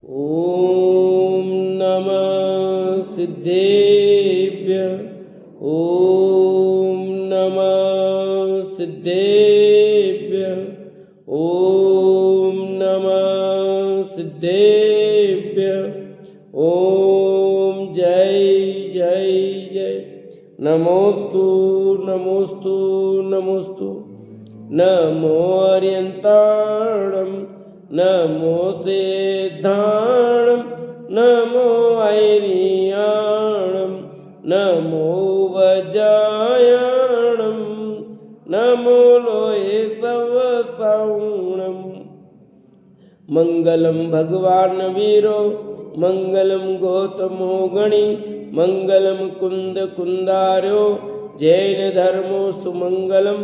ॐ नमः सिद्धेभ्य। ॐ नमः सिद्धेभ्य। ॐ नमः सिद्धेभ्य। ॐ जय जय जय। नमोस्तु नमोस्तु नमोस्तु। नमो अर्यन्ताणं नमो सिद्धाणं नमो ऐरियाणं नमो वज्रायणं नमो लोये सवसाउणम्। मंगलम भगवान वीरो मंगलम गौतमो गणि मंगलम कुंद कुंदार्यो जैन धर्मोस्तु मंगलम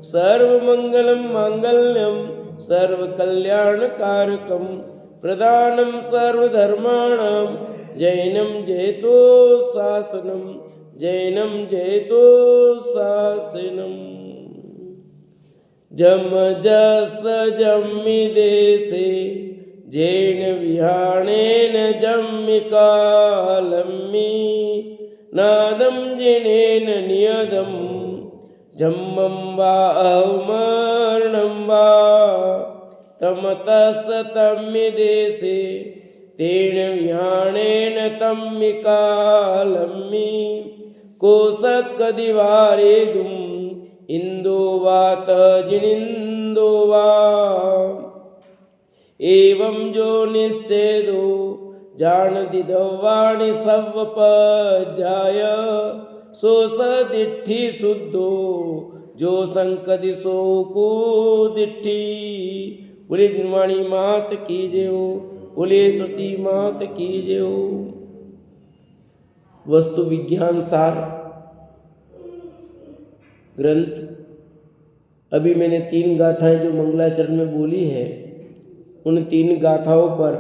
सर्वमंगलम मांगल्यम सर्वकल्याणकारकम प्रदानं सर्वधर्माणां जैनं जयतो शासनं जैनं जयतो शासनम्। जम जस जम्मि देशे जैन विहाणेन जम्मि कालम्मि नादं जिनेन नियदं जम्मं वा अवमर्णं वा तमतस तम्मि देशे तेन विहाणेन तम्मि कालम्मि कोशकदिवारेदुम् इंदो वात जिनिंदो वा एवं जो निश्चेदो जान दिदवाणि सवपजाय सो सदिट्ठी शुद्धो जो संकदि सो को दिट्ठी। बोले जिनवाणी मात कीजिए हो, बोले श्रुति मात कीजिए हो। वस्तु विज्ञान सार ग्रंथ। अभी मैंने 3 गाथाएं जो मंगलाचरण में बोली है, उन 3 गाथाओं पर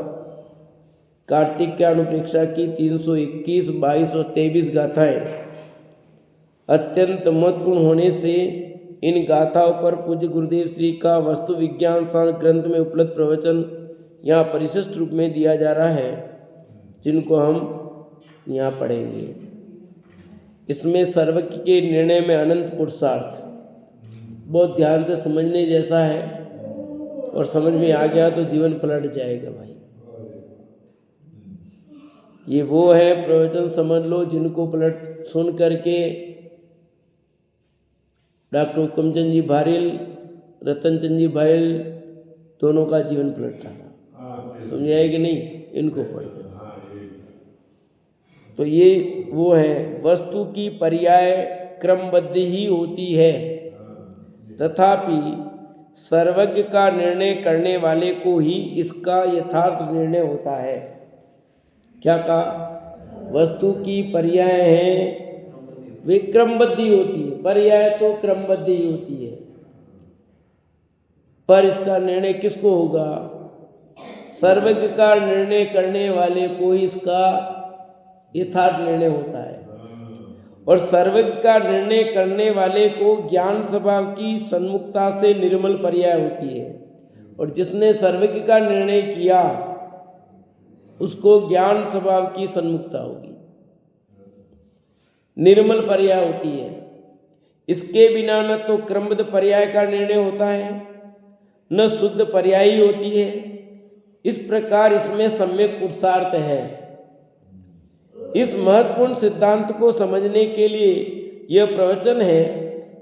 कार्तिक के अनुप्रेक्षा की 321, 22 और 23 गाथाएं अत्यंत महत्वपूर्ण होने से इन गाथाओं पर पूज्य गुरुदेव श्री का वस्तु विज्ञान सार ग्रंथ में उपलब्ध प्रवचन यहाँ परिशिष्ट रूप में दिया जा रहा है, जिनको हम यहाँ पढ़ेंगे। इसमें सर्वज्ञ के निर्णय में अनंत पुरुषार्थ बहुत ध्यान से समझने जैसा है, और समझ में आ गया तो जीवन पलट जाएगा भाई। ये वो है प्रवचन, समझ लो, जिनको पलट सुन करके डॉक्टर हुक्मचंद जी भारिल, रतनचंद जी भारिल दोनों का जीवन पलट रहा। समझाए कि नहीं? इनको पढ़। तो ये वो है, वस्तु की पर्याय क्रमबद्ध ही होती है, तथापि सर्वज्ञ का निर्णय करने वाले को ही इसका यथार्थ निर्णय होता है। क्या कहा? वस्तु की पर्याय है वे क्रमबद्ध ही होती है, पर्याय तो क्रमबद्ध ही होती है, पर इसका निर्णय किसको होगा? सर्वज्ञ का निर्णय करने वाले को ही इसका यथार्थ निर्णय होता है। और सर्वज्ञ का निर्णय करने वाले को ज्ञान स्वभाव की सन्मुखता से निर्मल पर्याय होती है, और जिसने सर्वज्ञ का निर्णय किया उसको ज्ञान स्वभाव की सन्मुखता होगी, निर्मल पर्याय होती है। इसके बिना न तो क्रमबद्ध पर्याय का निर्णय होता है, न शुद्ध पर्यायी होती है। इस प्रकार इसमें सम्यक पुरुषार्थ है। इस महत्वपूर्ण सिद्धांत को समझने के लिए यह प्रवचन है।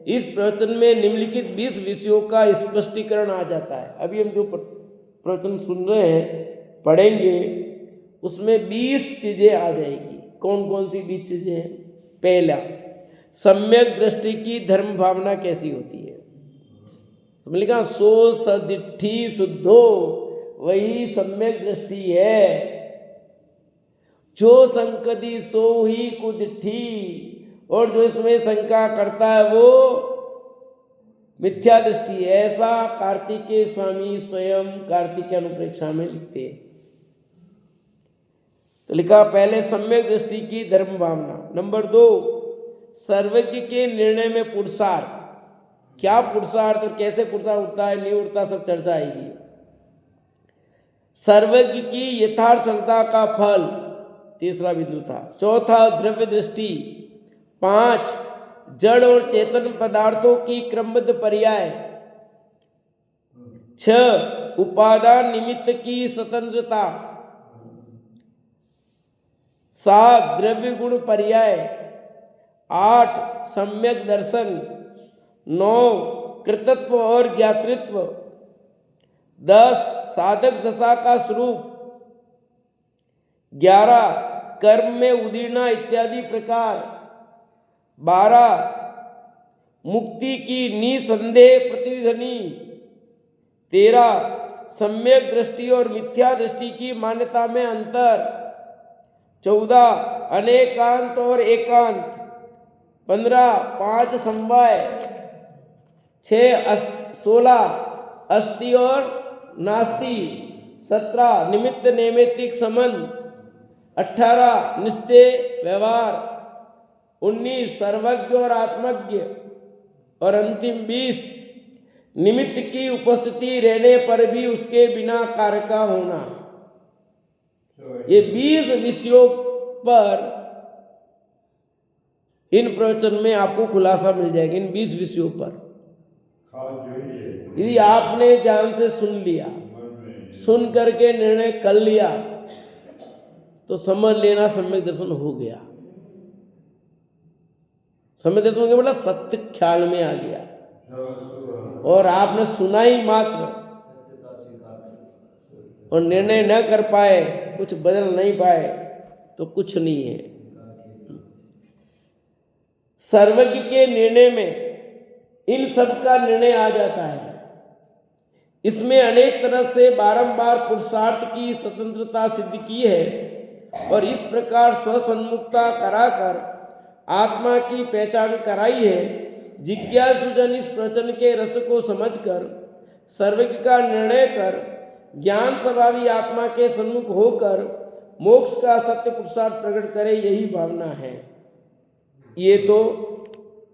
इस प्रवचन में निम्नलिखित 20 विषयों का स्पष्टीकरण आ जाता है। अभी हम जो प्रवचन सुन रहे हैं, पढ़ेंगे, उसमें 20 चीजें आ जाएगी। कौन कौन सी 20 चीजें हैं? पहला, सम्यक दृष्टि की धर्म भावना कैसी होती है। तो लिखा सो सदिट्ठी शुद्धो, वही सम्यक दृष्टि है। जो संकदी सो ही कुदिट्ठी, और जो इसमें शंका करता है वो मिथ्या दृष्टि। ऐसा कार्तिकेय स्वामी स्वयं कार्तिक के अनुप्रेक्षा में लिखते हैं। तो लिखा पहले सम्यक दृष्टि की धर्म भावना। नंबर 2, सर्वज्ञ के निर्णय में पुरुषार्थ। क्या पुरुषार्थ और कैसे पुरुषार्थ उठता है नहीं उठता, सब चर्चा आएगी। सर्वज्ञ की यथार्थ श्रद्धा का फल, तीसरा बिंदु था। चौथा द्रव्य दृष्टि। 5 जड़ और चेतन पदार्थों की क्रमबद्ध पर्याय। 6 उपादान निमित्त की स्वतंत्रता। 7 द्रव्य गुण पर्याय। 8 सम्यक दर्शन। 9 कृतत्व और ज्ञातृत्व। 10 साधक दशा का स्वरूप। 11 कर्म में उदीर्णा इत्यादि प्रकार। 12 मुक्ति की निसंदेह प्रतिध्वनि। 13 सम्यक दृष्टि और मिथ्या दृष्टि की मान्यता में अंतर। 14 अनेकांत और एकांत। 15 5 समवाय। 16 अस्ति और नास्ति। 17 निमित्त नैमित्तिक संबंध। 18 निश्चय व्यवहार। 19 सर्वज्ञ और आत्मज्ञ। और अंतिम 20 निमित्त की उपस्थिति रहने पर भी उसके बिना कार्य का होना। ये 20 विषयों पर इन प्रवचन में आपको खुलासा मिल जाएगा। इन 20 विषयों पर यदि आपने ध्यान से सुन लिया, सुन करके निर्णय कर लिया, तो समझ लेना सम्यक दर्शन हो गया। सम्यक दर्शन के मतलब सत्य ख्याल में आ गया। और आपने सुना ही मात्र और निर्णय न कर पाए, कुछ बदल नहीं पाए, तो कुछ नहीं है। सर्वज्ञ के निर्णय में इन सब का निर्णय आ जाता है। इसमें अनेक तरह से बारंबार पुरुषार्थ की स्वतंत्रता सिद्ध की है और इस प्रकार स्वसन्मुखता कराकर आत्मा की पहचान कराई है। जिज्ञासुजन इस प्रवचन के रस को समझकर सर्वज्ञ का निर्णय कर ज्ञान स्वभावी आत्मा के सम्मुख होकर मोक्ष का सत्य पुरुषार्थ प्रकट करे, यही भावना है। ये तो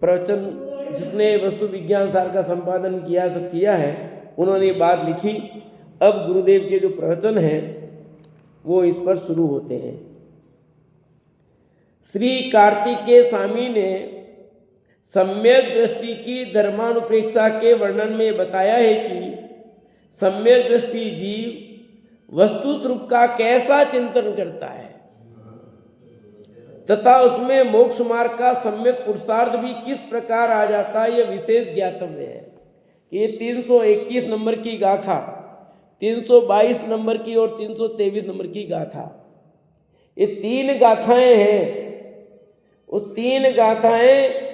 प्रवचन जिसने वस्तु विज्ञान सार का संपादन किया है, उन्होंने बात लिखी। अब गुरुदेव के जो प्रवचन हैं वो इस पर शुरू होते हैं। श्री कार्तिकेय स्वामी ने सम्यक दृष्टि की धर्मानुप्रेक्षा के वर्णन में बताया है कि सम्यक दृष्टि जीव वस्तु स्वरूप का कैसा चिंतन करता है तथा उसमें मोक्ष मार्ग का सम्यक पुरुषार्थ भी किस प्रकार आ जाता है, यह विशेष ज्ञातव्य है। ये 321 नंबर की गाथा, 322 नंबर की और 323 नंबर की गाथा, ये 3 गाथाएं हैं। वो 3 गाथाएं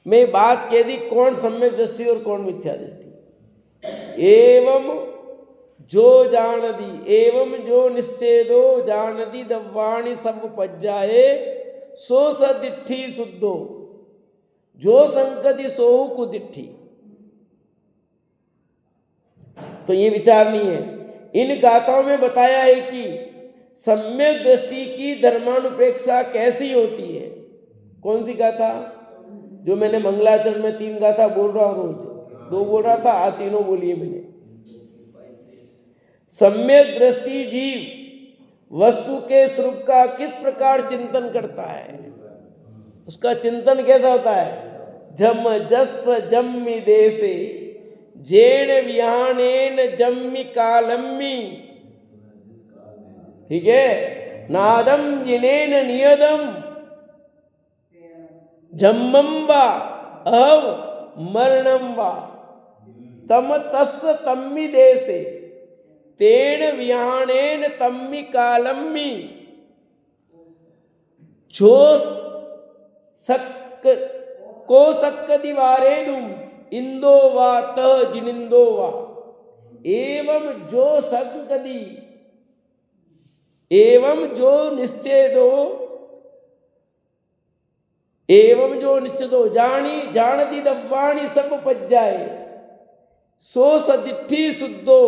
में बात कह दी कौन सम्यक दृष्टि और कौन मिथ्या दृष्टि। एवं जो जान दी, एवं जो निश्चेदो जान दी दव्वाणी सब पज्जाए, सो सदिट्ठी शुद्धो जो संकति सोहु कुदिट्ठी। तो ये विचारनी है। इन गाथाओं में बताया है कि सम्यक दृष्टि की धर्मानुप्रेक्षा कैसी होती है। कौन सी गाथा? जो मैंने मंगलाचरण में 3 गाथा बोल रहा हूं, रोज 2 बोल रहा था, आज 3 बोलिए मैंने। सम्यक दृष्टि जीव वस्तु के स्वरूप का किस प्रकार चिंतन करता है, उसका चिंतन कैसा होता है? जम जस जम्मि देसे जेण विहानेन जम्मि कालम्मि, ठीक है, नादम जिनेन नियदम जम्मम वा अहव मरणम वा तम तस्य तम्मि देसे तेन विहानेन तम्मि कालम्मि, जो सक को सक्क दिवारेदुम इंदो वा तह जिनिंदो वा, एवं जो संकदी एवं जो निश्चेदो, एवं जो निश्चितो जानी जानती दव्वाणी सब पज्जाए, सो सदिट्ठी शुद्धो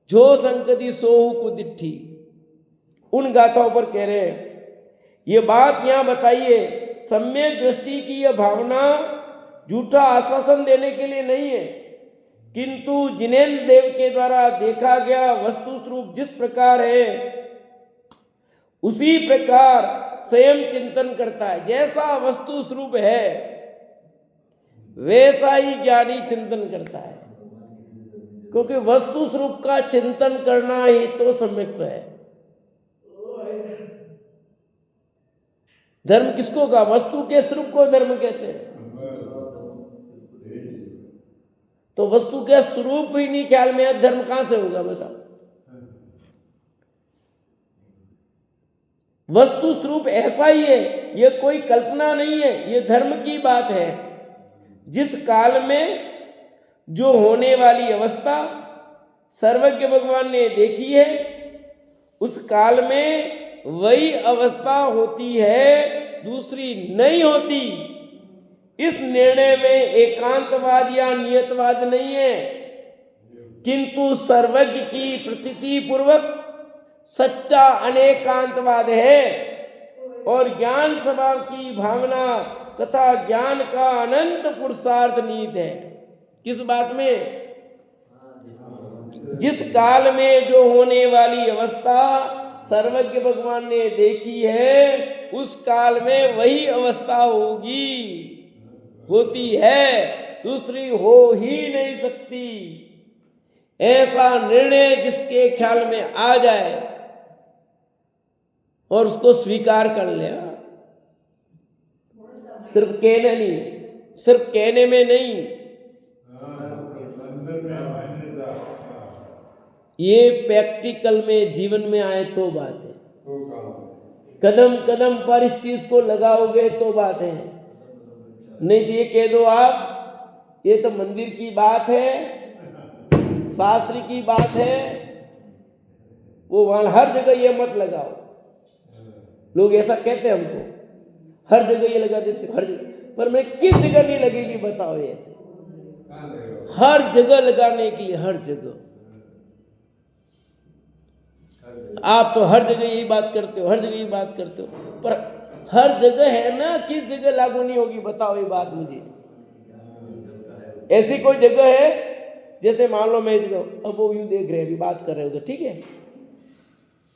जो संकति सोहु कुदिट्ठी। उन गाथाओं पर कह रहे हैं। ये बात यहां बताइए, सम्यक दृष्टि की यह भावना झूठा आश्वासन देने के लिए नहीं है किंतु जिनेन्द्र देव के द्वारा देखा गया वस्तु स्वरूप जिस प्रकार है उसी प्रकार स्वयं चिंतन करता है। जैसा वस्तु स्वरूप है वैसा ही ज्ञानी चिंतन करता है, क्योंकि वस्तु स्वरूप का चिंतन करना ही तो सम्यक्त्व है। धर्म किसको कहा? वस्तु के स्वरूप को धर्म कहते हैं। तो वस्तु के स्वरूप ही नहीं ख्याल में है, धर्म कहां से होगा बताओ? वस्तु स्वरूप ऐसा ही है, ये कोई कल्पना नहीं है, ये धर्म की बात है। जिस काल में जो होने वाली अवस्था सर्वज्ञ भगवान ने देखी है, उस काल में वही अवस्था होती है, दूसरी नहीं होती। इस निर्णय में एकांतवाद या नियतवाद नहीं है, किंतु सर्वज्ञ की प्रतीति पूर्वक सच्चा अनेकांतवाद है और ज्ञान स्वभाव की भावना तथा ज्ञान का अनंत पुरुषार्थ निहित है। किस बात में? जिस काल में जो होने वाली अवस्था सर्वज्ञ भगवान ने देखी है, उस काल में वही अवस्था होती है, दूसरी हो ही नहीं सकती। ऐसा निर्णय जिसके ख्याल में आ जाए और उसको स्वीकार कर ले, सिर्फ कहने नहीं, सिर्फ कहने में नहीं, ये प्रैक्टिकल में जीवन में आए तो बात है। कदम कदम पर इस चीज को लगाओगे तो बात है, नहीं तो ये कह दो आप ये तो मंदिर की बात है, शास्त्र की बात है, वो वहां हर जगह ये मत लगाओ। लोग ऐसा कहते हैं हमको, हर जगह ये लगा देते, हर जगह, पर मैं किस जगह नहीं लगेगी बताओ? ऐसे हर जगह लगाने के लिए, हर जगह आप तो हर जगह यही बात करते हो, हर जगह यही बात करते हो, पर हर जगह है ना, किस जगह लागू नहीं होगी बताओ ये बात मुझे? ऐसी कोई जगह है? जैसे मान लो मैं अब वो यूं देख रहे हैं, अभी बात कर रहे हो तो ठीक है,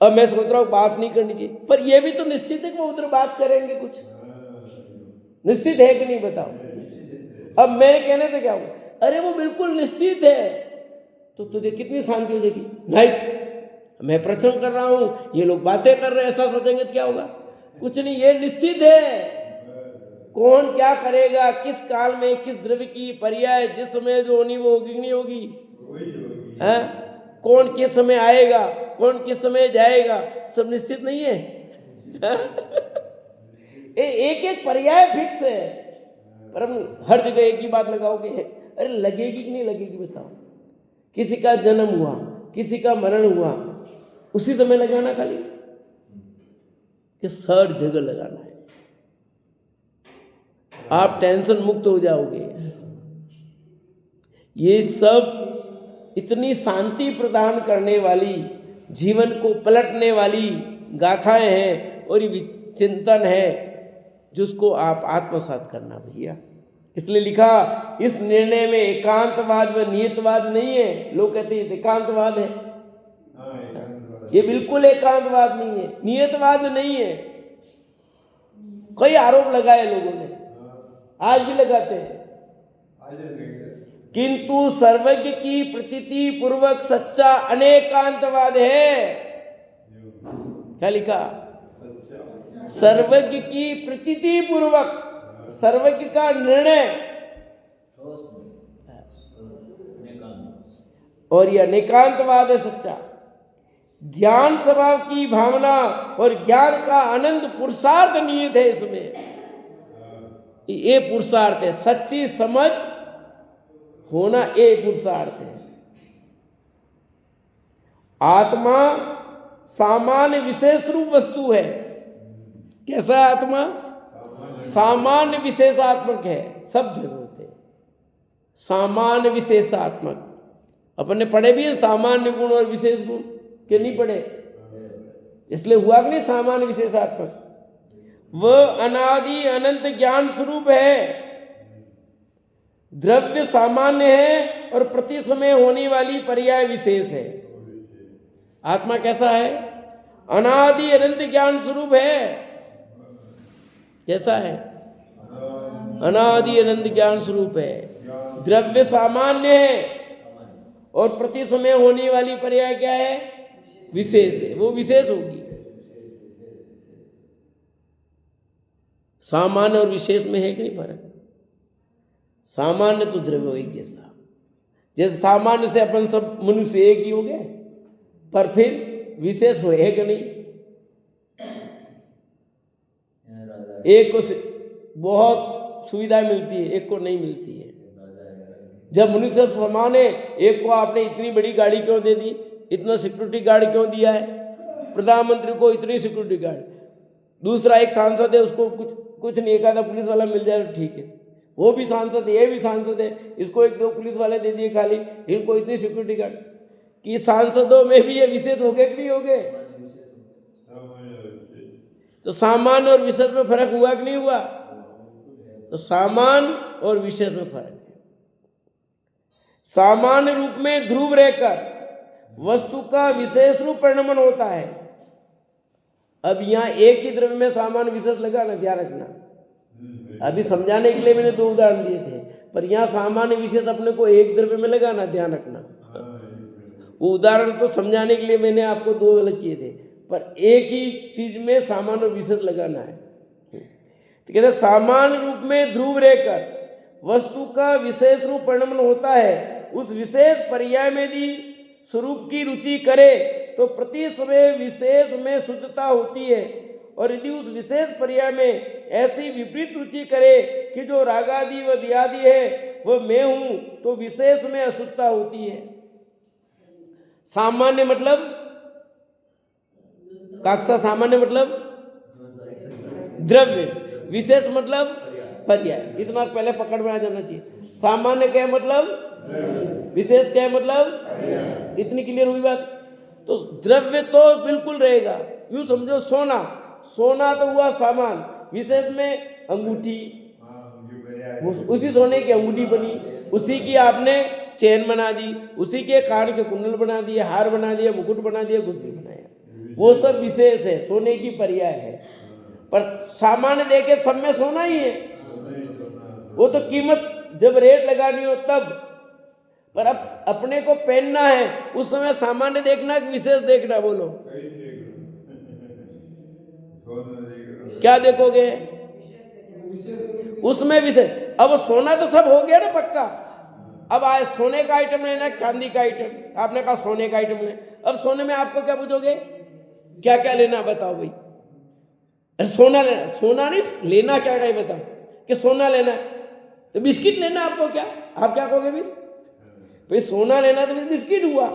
अब मैं सोच रहा हूँ बात नहीं करनी चाहिए, पर यह भी तो निश्चित है कि वो उधर बात करेंगे, कुछ निश्चित है कि नहीं बताओ? अब मेरे कहने से क्या होगा? अरे वो बिल्कुल निश्चित है, तो तुझे कितनी शांति हो जाएगी? नहीं, मैं प्रसंग कर रहा हूं, ये लोग बातें कर रहे हैं, ऐसा सोचेंगे तो क्या होगा? कुछ नहीं, ये निश्चित है। कौन क्या करेगा, किस काल में किस द्रव्य की पर्याय जिस समय जो होनी वो होगी नहीं होगी? है? कौन किस समय आएगा, कौन किस समय जाएगा, सब निश्चित नहीं है। एक एक पर्याय फिक्स है, पर हम हर जगह एक ही बात लगाओगे, अरे लगेगी कि नहीं लगेगी बताओ? किसी का जन्म हुआ, किसी का मरण हुआ, उसी समय लगाना खाली कि हर जगह लगाना है? आप टेंशन मुक्त हो जाओगे। ये सब इतनी शांति प्रदान करने वाली, जीवन को पलटने वाली गाथाएं हैं और ये चिंतन है जिसको आप आत्मसात करना भैया। इसलिए लिखा, इस निर्णय में एकांतवाद व नियतवाद नहीं है। लोग कहते हैं एकांतवाद है, ये बिल्कुल एकांतवाद नहीं है, नियतवाद नहीं है। कई आरोप लगाए लोगों ने, आज भी लगाते हैं, किंतु सर्वज्ञ की प्रतीति पूर्वक सच्चा अनेकांतवाद है। क्या लिखा? सर्वज्ञ की प्रतीति पूर्वक, सर्वज्ञ का निर्णय, और यह अनेकांतवाद है सच्चा। ज्ञान स्वभाव की भावना और ज्ञान का अनंत पुरुषार्थ निहित है इसमें। ये पुरुषार्थ है, सच्ची समझ होना ये पुरुषार्थ है। आत्मा सामान्य विशेष रूप वस्तु है। कैसा आत्मा? सामान्य विशेषात्मक है। सब जगह होते हैं सामान्य विशेषात्मक। अपन ने पढ़े भी है सामान्य गुण और विशेष गुण, के नहीं पढ़े? इसलिए हुआ कि नहीं सामान्य विशेषात्मक। वह अनादि अनंत ज्ञान स्वरूप है, द्रव्य सामान्य है और प्रति समय होने वाली पर्याय विशेष है। आत्मा कैसा है? अनादि अनंत ज्ञान स्वरूप है। कैसा है? अनादि अनंत ज्ञान स्वरूप है। द्रव्य सामान्य है और प्रति समय होने वाली पर्याय क्या है? विशेष है। वो विशेष होगी। सामान्य और विशेष में है कि नहीं फर्क? सामान्य तो द्रव्य एक जैसा, जैसे सामान्य से अपन सब मनुष्य एक ही हो गए, पर फिर विशेष हो है कि नहीं? एक को बहुत सुविधा मिलती है, एक को नहीं मिलती है। जब मनुष्य समान है, एक को आपने इतनी बड़ी गाड़ी क्यों दे दी, इतना सिक्योरिटी गार्ड क्यों दिया है, प्रधानमंत्री को इतनी सिक्योरिटी गार्ड, दूसरा एक सांसद है उसको कुछ नहीं, एक आधा पुलिस वाला मिल जाए तो ठीक है, वो भी सांसद है, ये भी सांसद है, इसको एक दो पुलिस वाले दे दिए खाली, इनको इतनी सिक्योरिटी गार्ड। कि सांसदों में भी ये विशेष हो गए कि नहीं हो गए? तो सामान्य और विशेष में फर्क हुआ कि नहीं हुआ? तो सामान्य और विशेष में फर्क है। सामान्य रूप में ध्रुव रहकर वस्तु का विशेष रूप परिणमन होता है। अब यहाँ एक ही द्रव्य में सामान्य विशेष लगा ना, ध्यान रखना। अभी समझाने के लिए मैंने दो उदाहरण दिए थे, पर यहाँ सामान्य विशेष अपने को एक द्रव्य में लगा ना, ध्यान रखना। वो उदाहरण तो समझाने के लिए मैंने आपको दो अलग किए थे, पर एक ही चीज में सामान्य और विशेष लगाना है। तो कहते सामान्य रूप में ध्रुव रहकर वस्तु का विशेष रूप परिणमन होता है। उस विशेष पर्याय में यदि स्वरूप की रुचि करे तो प्रति समय विशेष में शुद्धता होती है, और यदि उस विशेष पर्याय में ऐसी विपरीत रुचि करे कि जो रागादि व दियादि है वह मैं हूं, तो विशेष में अशुद्धता होती है। सामान्य मतलब काक्षा, सामान्य मतलब द्रव्य, विशेष मतलब पर्याय। इतना पहले पकड़ में आ जाना चाहिए। सामान्य क्या मतलब, विशेष क्या मतलब, इतनी क्लियर हुई बात। तो द्रव्य तो बिल्कुल रहेगा, यूं समझो सोना, सोना तो हुआ सामान, विशेष में अंगूठी, उसी सोने की अंगूठी बनी, उसी की आपने चेन बना दी, उसी के कान के कुंडल बना दिए, हार बना दिया, मुकुट बना दिया, कुछ भी बनाया, वो सब विशेष है, सोने की पर्याय है। पर सामान्य देखे सब में सोना ही है, वो तो कीमत जब रेट लगानी हो तब। पर अब अपने को पहनना है, उस समय सामान्य देखना कि विशेष देखना, बोलो क्या देखोगे? उसमें विशेष। अब सोना तो सब हो गया ना पक्का, अब आए सोने का आइटम लेना, चांदी का आइटम, आपने कहा सोने का आइटम ले, अब सोने में आपको क्या पूछोगे, क्या क्या लेना बताओ भाई? अरे सोना लेना, सोना नहीं लेना, क्या है बताओ कि सोना लेना है, तो बिस्किट लेना आपको, क्या आप क्या कहोगे भाई? सोना लेना तो बिस्किट हुआ,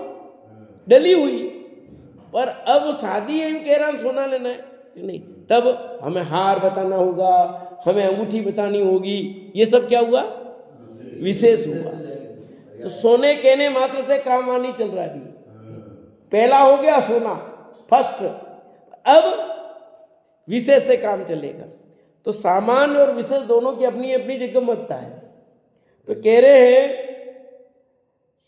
डली हुई। पर अब शादी है, यूं कह रहा हूं सोना लेना है नहीं, तब हमें हार बताना होगा, हमें अंगूठी बतानी होगी, ये सब क्या हुआ? विशेष हुआ। तो सोने कहने मात्र से काम नहीं चल रहा है। पहला हो गया सोना फर्स्ट, अब विशेष से काम चलेगा। तो सामान्य और विशेष दोनों की अपनी अपनी जगह महत्ता है। तो कह रहे हैं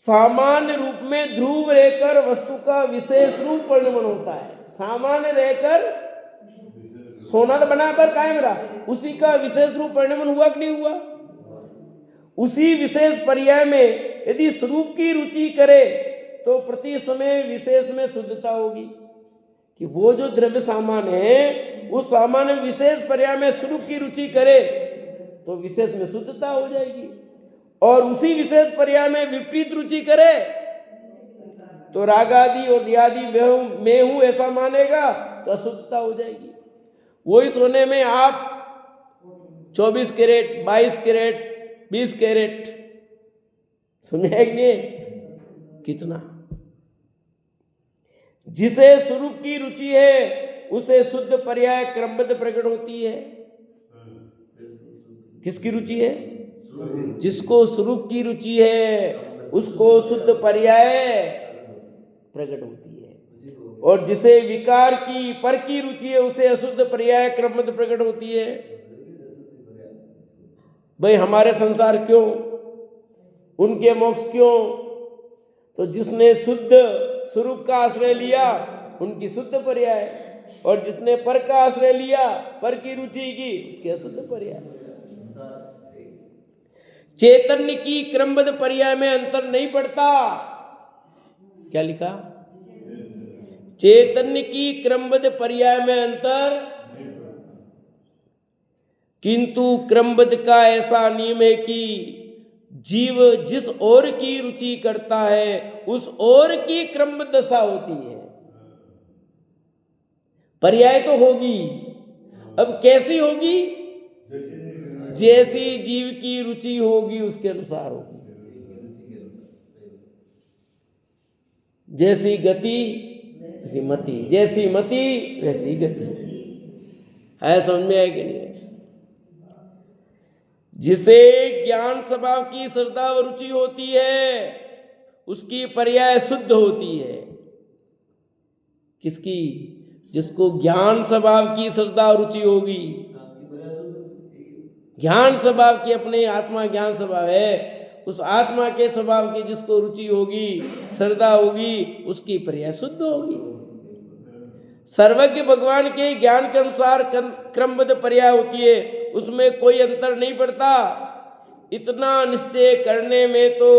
सामान्य रूप में ध्रुव रहकर वस्तु का विशेष रूप परिणमन होता है। सामान्य रहकर सोना तो बना पर कायम रहा, उसी का विशेष रूप परिणमन हुआ कि नहीं हुआ? उसी विशेष पर्याय में यदि स्वरूप की रुचि करे तो प्रति समय विशेष में शुद्धता होगी। कि वो जो द्रव्य सामान है, उस सामान्य विशेष पर्याय में स्वरूप की रुचि करे तो विशेष में शुद्धता हो जाएगी, और उसी विशेष पर्याय में विपरीत रुचि करे तो रागादि और दियादि मैं हूं ऐसा मानेगा तो अशुद्धता हो जाएगी। वही सोने में आप 24 कैरेट, 22 कैरेट, 20 कैरेट, सुने कि नहीं, कितना? जिसे स्वरूप की रुचि है उसे शुद्ध पर्याय क्रमबद्ध प्रकट होती है। किसकी रुचि है? जिसको स्वरूप की रुचि है उसको शुद्ध पर्याय प्रकट होती है, और जिसे विकार की पर की रुचि है उसे अशुद्ध पर्याय क्रमबद्ध प्रकट होती है। भाई हमारे संसार क्यों उनके मोक्ष क्यों? तो जिसने शुद्ध स्वरूप का आश्रय लिया उनकी शुद्ध पर्याय, और जिसने पर का आश्रय लिया, पर की रुचि की, उसके अशुद्ध पर्याय। चैतन्य की क्रमबद्ध पर्याय में अंतर नहीं पड़ता। क्या लिखा? चैतन्य की क्रमबद्ध पर्याय में अंतर, किंतु क्रमबद्ध का ऐसा नियम है कि जीव जिस ओर की रुचि करता है उस ओर की क्रमबद्ध दशा होती है। पर्याय तो होगी, अब कैसी होगी? जैसी जीव की रुचि होगी उसके अनुसार होगी। जैसी गति वैसी मति, जैसी मति वैसी गति। है समझ में आया कि नहीं? जिसे ज्ञान स्वभाव की श्रद्धा व रुचि होती है उसकी पर्याय शुद्ध होती है। किसकी? जिसको ज्ञान स्वभाव की श्रद्धा और रुचि होगी। ज्ञान स्वभाव की, अपने आत्मा ज्ञान स्वभाव है, उस आत्मा के स्वभाव की जिसको रुचि होगी, श्रद्धा होगी, उसकी पर्याय शुद्ध होगी। सर्वज्ञ भगवान के ज्ञान के अनुसार क्रमबद्ध पर्याय होती है, उसमें कोई अंतर नहीं पड़ता। इतना निश्चय करने में तो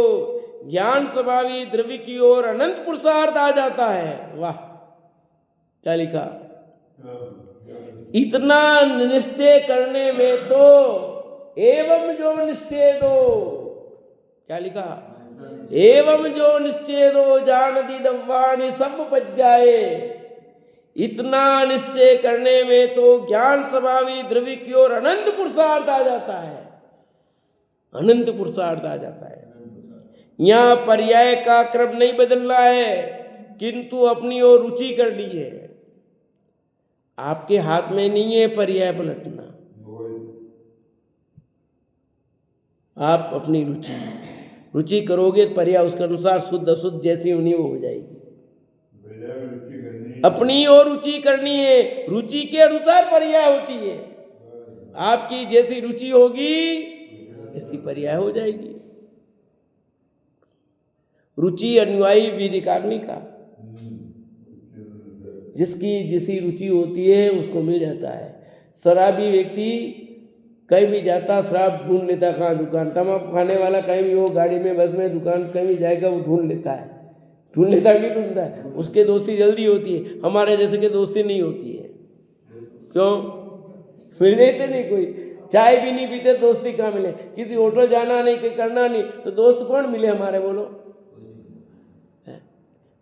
ज्ञान स्वभावी द्रव्य की ओर अनंत पुरुषार्थ आ जाता है। वाह, क्या लिखा? इतना निश्चय करने में तो एवं जो निश्चय दो, क्या लिखा? एवं जो निश्चय दो जान दी दवाणी सब पच जाए। इतना निश्चय करने में तो ज्ञान स्वभावी द्रव्य की ओर अनंत पुरुषार्थ आ जाता है, अनंत पुरुषार्थ आ जाता है। यहाँ पर्याय का क्रम नहीं बदलना है, किंतु अपनी ओर रुचि करनी है। आपके हाथ में नहीं है पर्याय पलटना, आप अपनी रुचि करोगे, पर्याय उसके अनुसार शुद्ध अशुद्ध जैसी होनी वो हो जाएगी। अपनी ओर रुचि करनी है, रुचि के अनुसार पर्याय होती है। आपकी जैसी रुचि होगी ऐसी पर्याय हो जाएगी। रुचि अनुयायी विधिकारणी का, जिसकी जैसी रुचि होती है उसको मिल जाता है। शराबी व्यक्ति कहीं भी जाता शराब ढूंढ लेता, कहाँ दुकान। तम्बाकू खाने वाला कहीं भी हो, गाड़ी में बस में दुकान कहीं भी जाएगा वो ढूंढ लेता है। ढूंढ लेता कि ढूंढता है, उसके दोस्ती जल्दी होती है। हमारे जैसे के दोस्ती नहीं होती है। क्यों? मिलने तो नहीं, कोई चाय भी नहीं पीते, दोस्ती कहाँ मिले? किसी होटल जाना नहीं, कहीं करना नहीं, तो दोस्त कौन मिले हमारे? बोलो,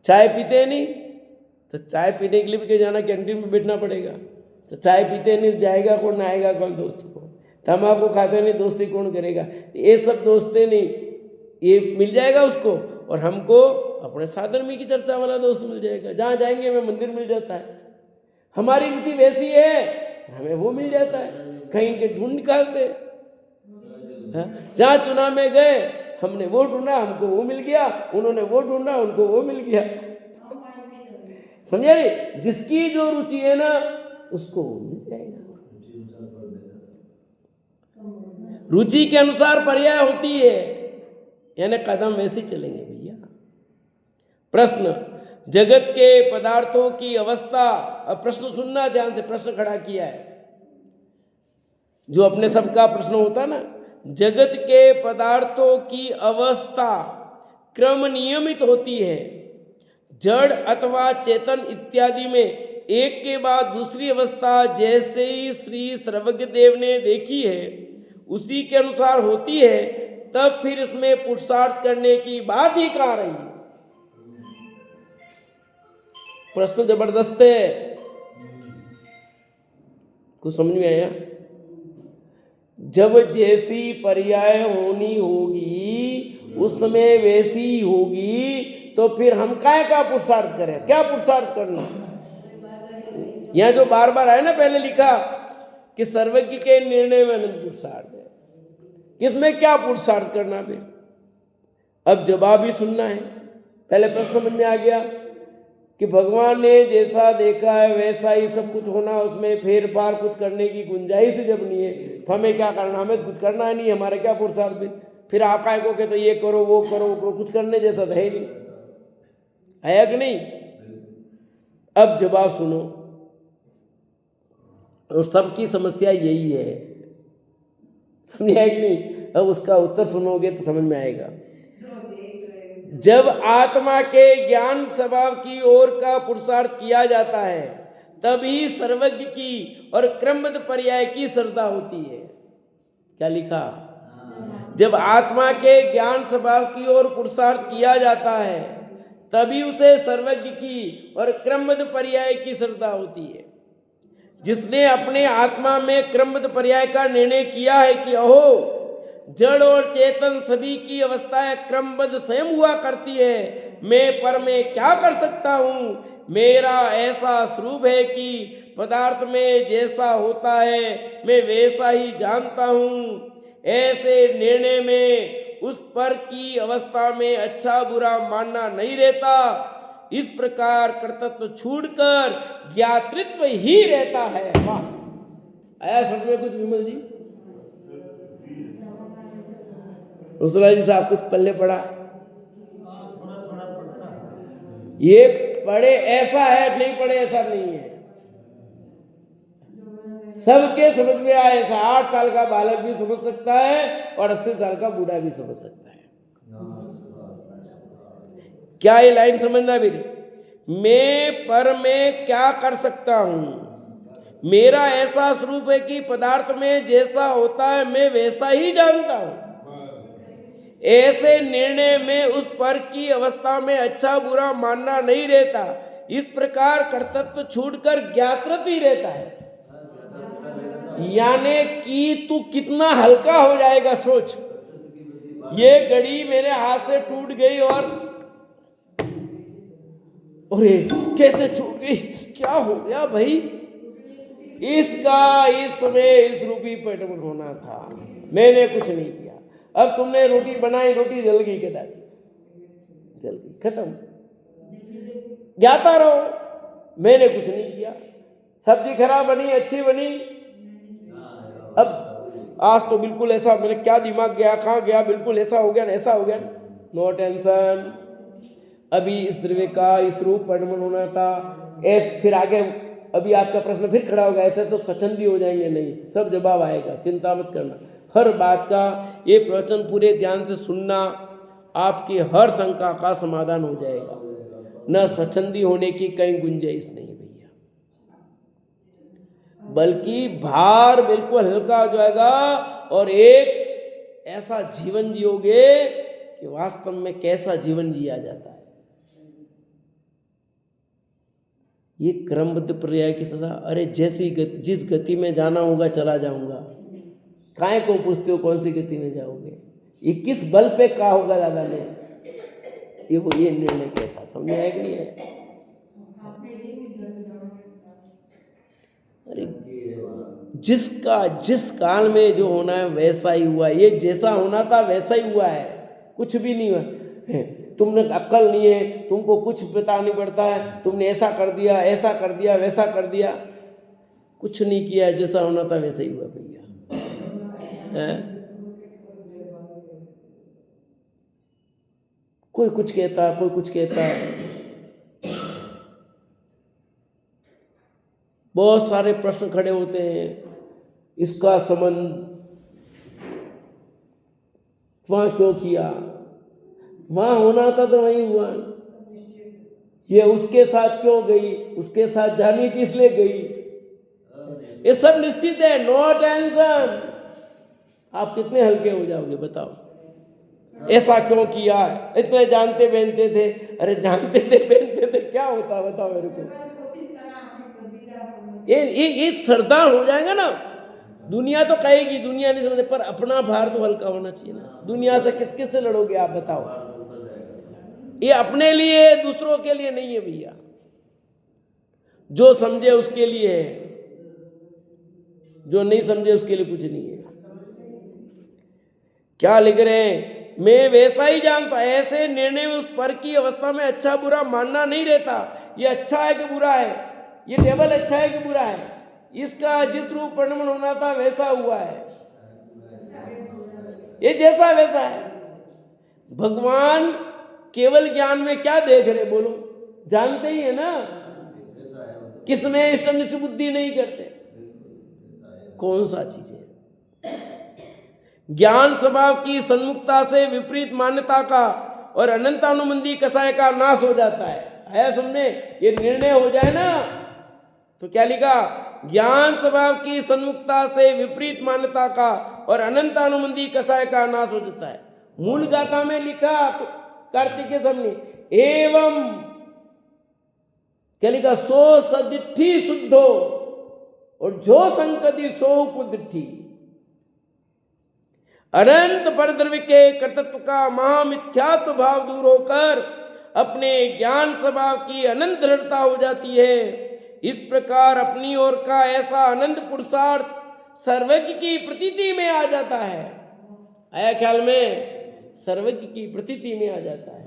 चाय पीते नहीं तो चाय पीने के लिए भी कहीं जाना, कैंटीन में बैठना पड़ेगा। तो चाय पीते नहीं जाएगा कौन, आएगा कौन दोस्त को? तम्बाकू खाते नहीं, दोस्ती कौन करेगा? तो ये सब दोस्ती नहीं, ये मिल जाएगा उसको, और हमको अपने साधन में की चर्चा वाला दोस्त मिल जाएगा। जहाँ जाएंगे हमें मंदिर मिल जाता है। हमारी रुचि वैसी है, हमें वो मिल जाता है। कहीं के ढूंढ निकालते, जहाँ चुनाव में गए हमने वो ढूंढा, हमको वो मिल गया, उन्होंने वो ढूंढा, उनको वो मिल गया। समझे? जिसकी जो रुचि है ना उसको वो मिल जाएगा। रुचि के अनुसार पर्याय होती है, यानी कदम वैसे चलेंगे भैया। प्रश्न, जगत के पदार्थों की अवस्था। अब प्रश्न सुनना ध्यान से, प्रश्न खड़ा किया है जो अपने सबका प्रश्न होता ना। जगत के पदार्थों की अवस्था क्रम नियमित होती है। जड़ अथवा चेतन इत्यादि में एक के बाद दूसरी अवस्था जैसे ही श्री सर्वज्ञ देव ने देखी है उसी के अनुसार होती है। तब फिर इसमें पुरुषार्थ करने की बात ही कहाँ रही? प्रश्न जबरदस्त है, कुछ समझ में आया? जब जैसी पर्याय होनी होगी उसमें वैसी होगी, तो फिर हम काय का पुरुषार्थ करें? क्या पुरुषार्थ करना? यहाँ जो बार बार है ना, पहले लिखा कि सर्वज्ञ के निर्णय में अनंत पुरुषार्थ है। किसमें क्या पुरुषार्थ करना? फिर अब जवाब ही सुनना है। पहले प्रश्न समझ में आ गया कि भगवान ने जैसा देखा है वैसा ही सब कुछ होना, उसमें फेर फार कुछ करने की गुंजाइश जब नहीं है तो हमें क्या करना? हमें कुछ करना नहीं, हमारे क्या पुरुषार्थ? फिर आप काय को के तो ये करो वो करो वो करो, कुछ करने जैसा तो है नहीं, है कि नहीं। अब जवाब सुनो, और सबकी समस्या यही है, समझ आया कि नहीं। अब उसका उत्तर सुनोगे तो समझ में आएगा। जब आत्मा के ज्ञान स्वभाव की ओर का पुरुषार्थ किया जाता है तभी सर्वज्ञ की और क्रमबद्ध पर्याय की श्रद्धा होती है। क्या लिखा? जब आत्मा के ज्ञान स्वभाव की ओर पुरुषार्थ किया जाता है तभी उसे सर्वज्ञ की और क्रमबद्ध पर्याय की श्रद्धा होती है। जिसने अपने आत्मा में क्रमबद्ध पर्याय का निर्णय किया है कि अहो जड़ और चेतन सभी की अवस्थाएं क्रमबद्ध स्वयं हुआ करती है, मैं पर में क्या कर सकता हूँ, मेरा ऐसा स्वरूप है कि पदार्थ में जैसा होता है मैं वैसा ही जानता हूँ। ऐसे निर्णय में उस पर की अवस्था में अच्छा बुरा मानना नहीं रहता। इस प्रकार कर्तृत्व छूटकर ज्ञातृत्व ही रहता है। वाह, आया समझ में कुछ विमल जी? उसला जी साहब कुछ पल्ले पड़ा? ये पढ़े ऐसा है, नहीं पढ़े ऐसा नहीं है, सबके समझ में आए। ऐसा 8 साल का बालक भी समझ सकता है और 80 साल का बूढ़ा भी समझ सकता है। क्या ये लाइन समझना मेरी? मैं पर में क्या कर सकता हूं, मेरा ऐसा स्वरूप है कि पदार्थ में जैसा होता है मैं वैसा ही जानता हूं। ऐसे निर्णय में उस पर की अवस्था में अच्छा बुरा मानना नहीं रहता। इस प्रकार कर्तृत्व छूटकर ज्ञातृत्व ही रहता है। यानी कि तू कितना हल्का हो जाएगा सोच। ये घड़ी मेरे हाथ से टूट गई और अरे कैसे छूट गई, क्या हो गया भाई? इसका इस समय इस रूपी पेट में होना था, मैंने कुछ नहीं किया। अब तुमने रोटी बनाई, रोटी जल गई, कदाचित जल गई, खत्म, ज्ञाता रहो मैंने कुछ नहीं किया। सब्जी खराब बनी अच्छी बनी, अब आज तो बिल्कुल ऐसा, मेरे क्या दिमाग गया, कहाँ गया, बिल्कुल ऐसा हो गया, ऐसा हो गया, नो टेंशन। अभी इस द्रव्य का इस रूप परिणमन होना था, ऐसे फिर आगे अभी आपका प्रश्न फिर खड़ा होगा, ऐसे तो स्वच्छंदी हो जाएंगे, नहीं, सब जवाब आएगा, चिंता मत करना। हर बात का ये प्रवचन पूरे ध्यान से सुनना, आपकी हर शंका का समाधान हो जाएगा। न स्वच्छंदी होने की कहीं गुंजाइश नहीं भैया, बल्कि भार बिल्कुल हल्का हो जाएगा और एक ऐसा जीवन जियोगे कि वास्तव में कैसा जीवन जिया जाता है। ये क्रमबद्ध पर्याय की सदा। अरे जैसी गति, जिस गति में जाना होगा चला जाऊंगा, काय को पूछते हो कौन सी गति में जाओगे, ये किस बल पे कहा होगा दादा ने, ये वो ये निर्णय कहता, समझ आया कि नहीं है? अरे जिसका जिस काल में जो होना है वैसा ही हुआ, ये जैसा होना था वैसा ही हुआ है, कुछ भी नहीं हुआ। तुमने अक्ल नहीं है, तुमको कुछ पता नहीं पड़ता है, तुमने ऐसा कर दिया, ऐसा कर दिया, वैसा कर दिया, कुछ नहीं किया, जैसा होना था वैसा ही हुआ भैया। कोई कुछ कहता है, कोई कुछ कहता है, बहुत सारे प्रश्न खड़े होते हैं। इसका संबंध वहां क्यों किया, वहां होना था तो वहीं हुआ, ये उसके साथ क्यों गई, उसके साथ जानी थी इसलिए गई, ये सब निश्चित है, नो टेंशन। आप कितने हल्के हो जाओगे बताओ? ऐसा क्यों किया, इतने जानते पहनते थे, अरे जानते थे पहनते थे, क्या होता बताओ मेरे को? ये श्रद्धा हो जाएगा ना, दुनिया तो कहेगी, दुनिया नहीं समझे, पर अपना भार तो हल्का होना चाहिए ना। दुनिया से किस किस से लड़ोगे आप बताओ? ये अपने लिए, दूसरों के लिए नहीं है भैया, जो समझे उसके लिए है, जो नहीं समझे उसके लिए कुछ नहीं है। क्या लिख रहे हैं? मैं वैसा ही जानता, ऐसे निर्णय में उस पर की अवस्था में अच्छा बुरा मानना नहीं रहता। ये अच्छा है कि बुरा है, ये टेबल अच्छा है कि बुरा है, इसका जिस रूप परिणमन होना था वैसा हुआ है। ये जैसा वैसा है। भगवान केवल ज्ञान में क्या देख रहे बोलो, जानते ही है ना, किसमें इष्ट बुद्धि नहीं करते, कौन सा चीज है। ज्ञान स्वभाव की सन्मुखता से विपरीत मान्यता का और अनंतानुबंधी कसाय का नाश हो जाता है। आया समझे, ये निर्णय हो जाए ना तो क्या लिखा, ज्ञान स्वभाव की सन्मुखता से विपरीत मान्यता का और अनंतानुबंधी कसाय का नाश हो जाता है। मूल गाथा में लिखा कार्तिक के सामने, एवं क्या लिखा, सो सदिट्ठी शुद्धो और जो संकति सो कुदिट्ठी। अनंत परद्रव्य के कर्तृत्व का महामिथ्यात्व भाव दूर होकर अपने ज्ञान स्वभाव की अनंत दृढ़ता हो जाती है। इस प्रकार अपनी ओर का ऐसा अनंत पुरुषार्थ सर्वज्ञ की प्रतीति में आ जाता है। आया ख्याल में, सर्वज्ञ की प्रतीति में आ जाता है।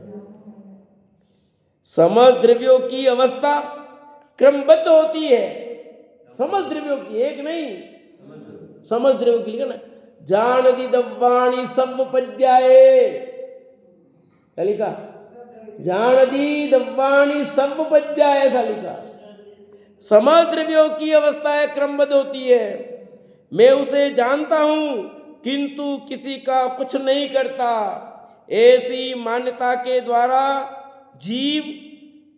समस्त द्रव्यों की अवस्था क्रमबद्ध होती है। समस्त द्रव्यों की, एक नहीं, समस्त द्रव्यों की लिखा ना, जान दी दव्वाणी सब पज्जाए, क्या लिखा, जान दी दव्वाणी सब पज्जाए, ऐसा लिखा। समस्त द्रव्यों की अवस्थाएं क्रमबद्ध होती है। मैं उसे जानता हूं किंतु किसी का कुछ नहीं करता। ऐसी मान्यता के द्वारा जीव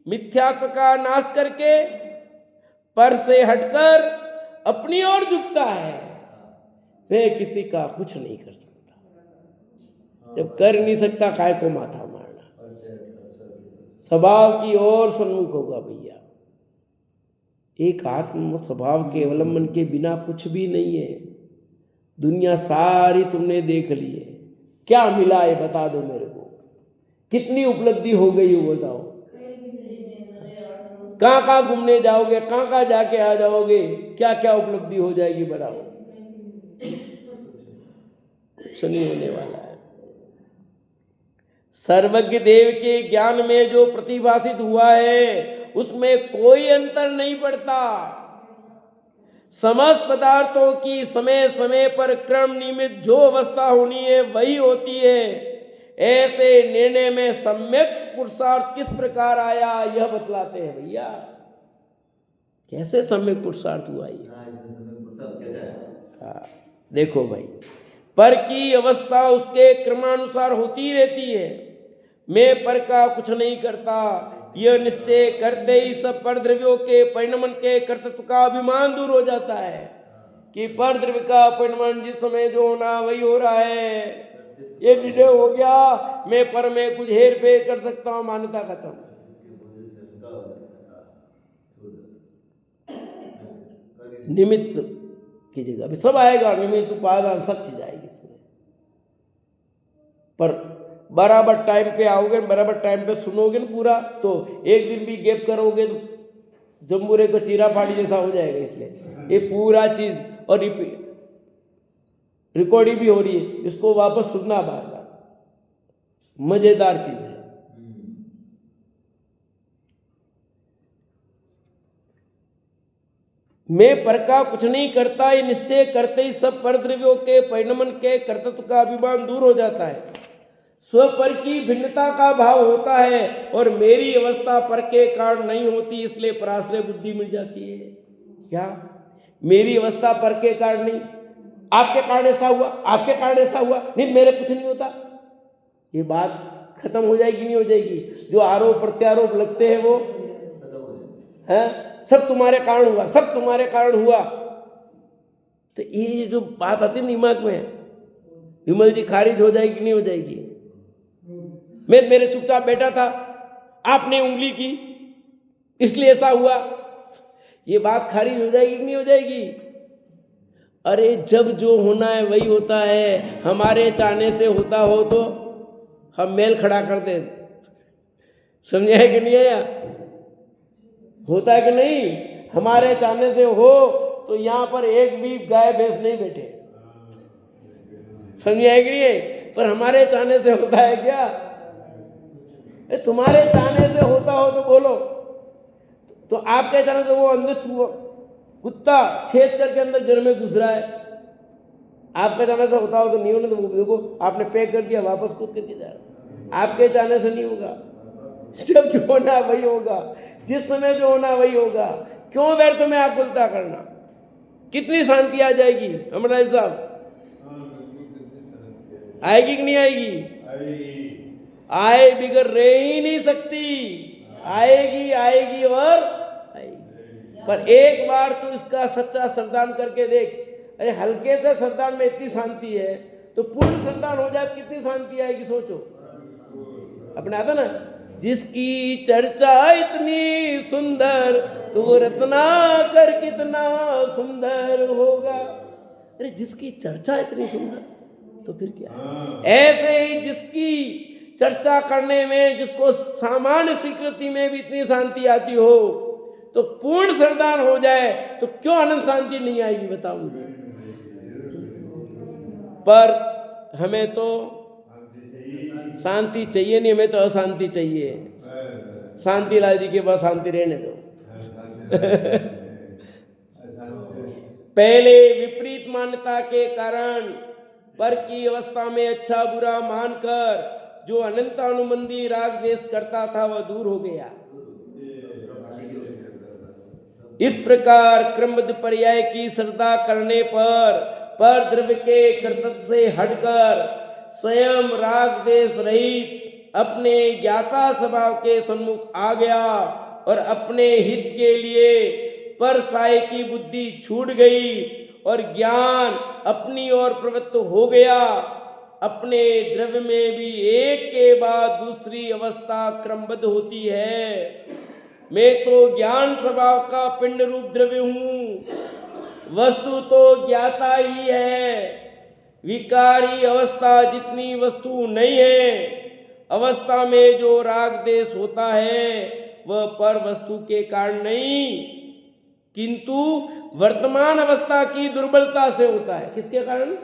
मिथ्यात्व का नाश करके पर से हटकर अपनी ओर झुकता है। मैं किसी का कुछ नहीं कर सकता। जब कर नहीं सकता काय को माथा मारना, स्वभाव की ओर सन्मुख होगा भैया। एक आत्म स्वभाव के अवलंबन के बिना कुछ भी नहीं है। दुनिया सारी तुमने देख ली है, क्या मिला है बता दो मेरे को, कितनी उपलब्धि हो गई हो बताओ। कहाँ कहाँ घूमने जाओगे, कहाँ कहाँ जाके आ जाओगे, क्या क्या उपलब्धि हो जाएगी बताओ। कुछ नहीं होने वाला है। सर्वज्ञ देव के ज्ञान में जो प्रतिभासित हुआ है उसमें कोई अंतर नहीं पड़ता। समस्त पदार्थों की समय समय पर क्रम नियमित जो अवस्था होनी है वही होती है। ऐसे निर्णय में सम्यक पुरुषार्थ किस प्रकार आया यह बतलाते हैं भैया। कैसे सम्यक पुरुषार्थ हुआ ये, हाँ देखो भाई, पर की अवस्था उसके क्रमानुसार होती रहती है। मैं पर का कुछ नहीं करता, यह निश्चय करते ही सब पर द्रव्यों के परिणमन के कर्तृत्व का अभिमान दूर हो जाता है कि पर द्रव्य का परिणमन जिस समय जो होना वही हो रहा है। ये निर्णय हो गया, मैं पर में कुछ हेर फेर कर सकता हूं, मान्यता खत्म। निमित्त की जगह अभी सब आएगा, निमित्त उपादान सब चीज आएगी इसमें। पर बराबर टाइम पे आओगे, बराबर टाइम पे सुनोगे ना पूरा, तो एक दिन भी गैप करोगे तो जम्बूरे को चीरा फाड़ी जैसा हो जाएगा। इसलिए ये पूरा चीज और रिकॉर्डिंग भी हो रही है, इसको वापस सुनना बार बार, मजेदार चीज है। मैं पर का कुछ नहीं करता, ये निश्चय करते ही सब पर द्रव्यों के परिणमन के कर्तृत्व का अभिमान दूर हो जाता है। स्वपर की भिन्नता का भाव होता है और मेरी अवस्था पर के कारण नहीं होती, इसलिए पराश्रय बुद्धि मिल जाती है। क्या मेरी अवस्था पर के कारण नहीं, आपके कारण ऐसा हुआ, आपके कारण ऐसा हुआ, नहीं मेरे कुछ नहीं होता, ये बात खत्म हो जाएगी नहीं हो जाएगी। जो आरोप प्रत्यारोप लगते हैं वो है, सब तुम्हारे कारण हुआ, सब तुम्हारे कारण हुआ, तो ये जो बात आती दिमाग में, विमल जी खारिज हो जाएगी नहीं हो जाएगी। मैं मेरे चुपचाप बैठा था, आपने उंगली की इसलिए ऐसा हुआ, ये बात खारिज हो जाएगी नहीं हो जाएगी। अरे जब जो होना है वही होता है, हमारे चाहने से होता हो तो हम मेल खड़ा कर दें, समझे है कि नहीं आया, होता है कि नहीं, हमारे चाहने से हो तो यहाँ पर एक भी गाय भैंस नहीं बैठे, समझे है कि नहीं, पर हमारे चाहने से होता है क्या, तुम्हारे चाहने से होता हो तो बोलो, तो आपके चाहने से वो अंदर कुत्ता छेद करके अंदर घर में घुस रहा है, आपके जाने से होता हो तो नहीं होने तो देखो आपने पे कर दिया, वापस कूद करके जा रहा। आपके जाने से नहीं होगा। जब जो होना वही होगा, जिस समय जो होना वही होगा। क्यों व्यर्थ में आकुलता करना? कितनी शांति आ जाएगी अमरनाथ साहब? आएगी कि नहीं आएगी? आए बिगड़ रह ही नहीं सकती। आएगी आएगी और आएगी। पर एक बार तू इसका सच्चा श्रद्धान करके देख। अरे हल्के से श्रद्धान में इतनी शांति है तो पूर्ण श्रद्धान हो जाए तो कितनी शांति आएगी सोचो। अपने आता ना, जिसकी चर्चा इतनी सुंदर तो रत्ना कर कितना सुंदर होगा। अरे जिसकी चर्चा इतनी सुंदर तो फिर क्या। ऐसे ही जिसकी चर्चा करने में, जिसको सामान्य स्वीकृति में भी इतनी शांति आती हो तो पूर्ण श्रद्धान हो जाए तो क्यों अनंत शांति नहीं आएगी बताओ मुझे। पर हमें तो शांति चाहिए नहीं, हमें तो अशांति चाहिए। शांति लाल जी के पास शांति रहने दो। पहले विपरीत मान्यता के कारण पर की अवस्था में अच्छा बुरा मानकर जो अनंतानुबंधी राग द्वेष करता था वह दूर हो गया। इस प्रकार क्रमबद्ध पर्याय की श्रद्धा करने पर द्रव्य के कर्तव्य से हटकर स्वयं राग द्वेष रहित अपने ज्ञाता स्वभाव के सम्मुख आ गया और अपने हित के लिए पर साय की बुद्धि छूट गई और ज्ञान अपनी ओर प्रवृत्त हो गया। अपने द्रव्य में भी एक के बाद दूसरी अवस्था क्रमबद्ध होती है। मैं तो ज्ञान स्वभाव का पिंड रूप द्रव्य हूँ, वस्तु तो ज्ञाता ही है। विकारी अवस्था जितनी वस्तु नहीं है, अवस्था में जो राग देश होता है वह पर वस्तु के कारण नहीं किंतु वर्तमान अवस्था की दुर्बलता से होता है। किसके कारण?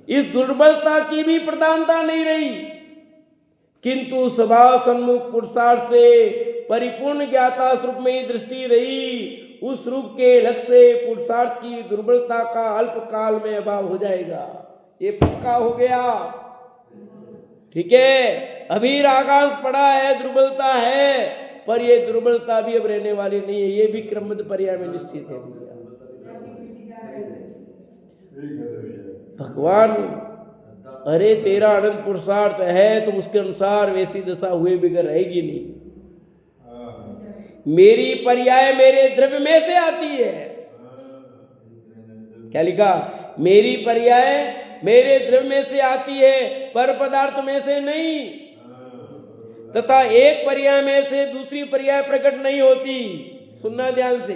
इस दुर्बलता की भी प्रधानता नहीं रही किंतु स्वभाव सन्मुख पुरुषार्थ से परिपूर्ण ज्ञाता स्वरूप में ही दृष्टि रही। उस रूप के लक्ष्य से पुरुषार्थ की दुर्बलता का अल्प काल में अभाव हो जाएगा। ये पक्का हो गया। ठीक है, अभी रागांश पड़ा है, दुर्बलता है, पर ये दुर्बलता भी अब रहने वाली नहीं है। ये भी क्रमबद्ध पर्याय में निश्चित है। भगवान अरे तेरा अनंत पुरुषार्थ है तो उसके अनुसार वैसी दशा हुए बिगड़ रहेगी नहीं। मेरी पर्याय मेरे द्रव्य में से आती है। क्या लिखा? मेरी पर्याय मेरे द्रव्य में से आती है, पर पदार्थ में से नहीं। तथा एक पर्याय में से दूसरी पर्याय प्रकट नहीं होती। सुनना ध्यान से,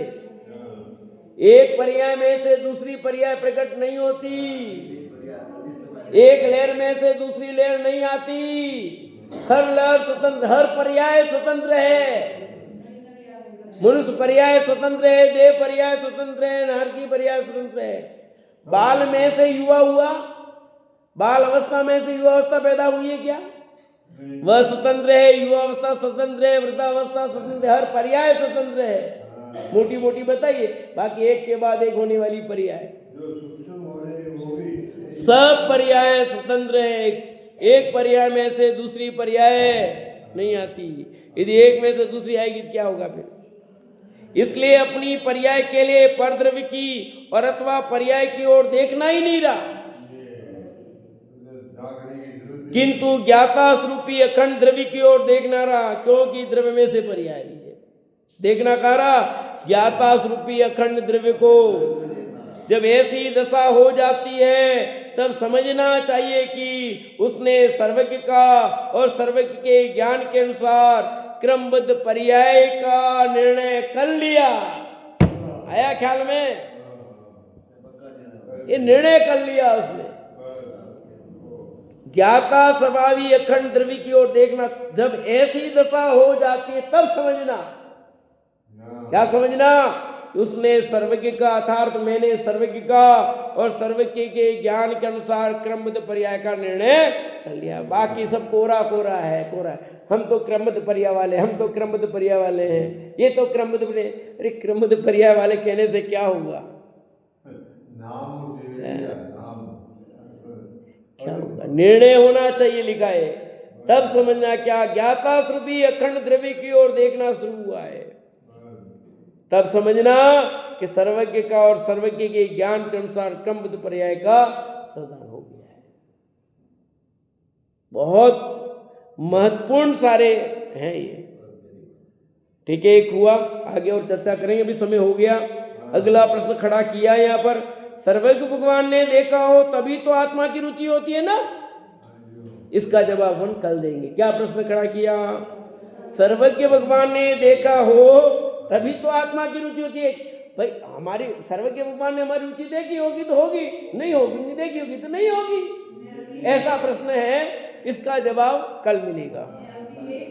एक पर्याय में से दूसरी पर्याय प्रकट नहीं होती। एक लहर में से दूसरी लहर नहीं आती। हर लहर स्वतंत्र, हर पर्याय स्वतंत्र है। मनुष्य पर्याय स्वतंत्र है, देव पर्याय स्वतंत्र है, नहर की पर्याय स्वतंत्र है। बाल में से युवा हुआ, बाल अवस्था में से युवा अवस्था पैदा हुई है क्या? वह स्वतंत्र है। युवा अवस्था स्वतंत्र है, वृद्धावस्था स्वतंत्र है, हर पर्याय स्वतंत्र है। मोटी मोटी बताइए, बाकी एक के बाद एक होने वाली पर्याय सब पर्याय स्वतंत्र है। एक पर्याय में से दूसरी पर्याय नहीं आती। यदि एक में से दूसरी आएगी तो क्या होगा फिर? इसलिए अपनी पर्याय के लिए परद्रव्य की और अथवा पर्याय की ओर देखना ही नहीं रहा किंतु ज्ञाता स्वरूपी अखंड द्रव्य की ओर देखना रहा, क्योंकि द्रव्य में से पर्याय नहीं है। देखना कह रहा ज्ञाता स्वरूपी अखंड द्रव्य को। जब ऐसी दशा हो जाती है तब समझना चाहिए कि उसने सर्वज्ञ का और सर्वज्ञ के ज्ञान के अनुसार क्रमबद्ध पर्याय का निर्णय कर लिया। आया ख्याल में? ये निर्णय कर लिया उसने। ज्ञाता स्वभावी अखंड द्रव्य की ओर देखना। जब ऐसी दशा हो जाती है तब समझना। क्या समझना? उसने सर्वज्ञ का अर्थात मैंने सर्वज्ञ का और सर्वज्ञ के ज्ञान के अनुसार क्रमबद्ध पर्याय का निर्णय कर लिया। बाकी सब कोरा कोरा है, कोरा है। हम तो क्रमबद्ध पर्याय वाले, हम तो क्रमबद्ध पर्याय वाले हैं, ये तो क्रमबद्ध पर्याय। अरे क्रमबद्ध पर्याय वाले कहने से क्या होगा? क्या होगा? निर्णय होना चाहिए, लिखा है। तब समझना क्या ज्ञाता श्रुति अखंड द्रव्य की ओर देखना शुरू हुआ है। तब समझना कि सर्वज्ञ का और सर्वज्ञ के ज्ञान के अनुसार क्रमबद्ध पर्याय का समाधान हो गया है। बहुत महत्वपूर्ण सारे हैं ये। ठीक है, एक हुआ, आगे और चर्चा करेंगे, अभी समय हो गया। अगला प्रश्न खड़ा किया यहाँ पर, सर्वज्ञ भगवान ने देखा हो तभी तो आत्मा की रुचि होती है ना। इसका जवाब हम कल देंगे। क्या प्रश्न खड़ा किया? सर्वज्ञ भगवान ने देखा हो तभी तो आत्मा की रुचि होती है। भाई हमारी सर्वज्ञ भगवान ने हमारी रुचि देखी होगी तो होगी, नहीं होगी, नहीं देखी होगी तो नहीं होगी। ऐसा प्रश्न है, इसका जवाब कल मिलेगा।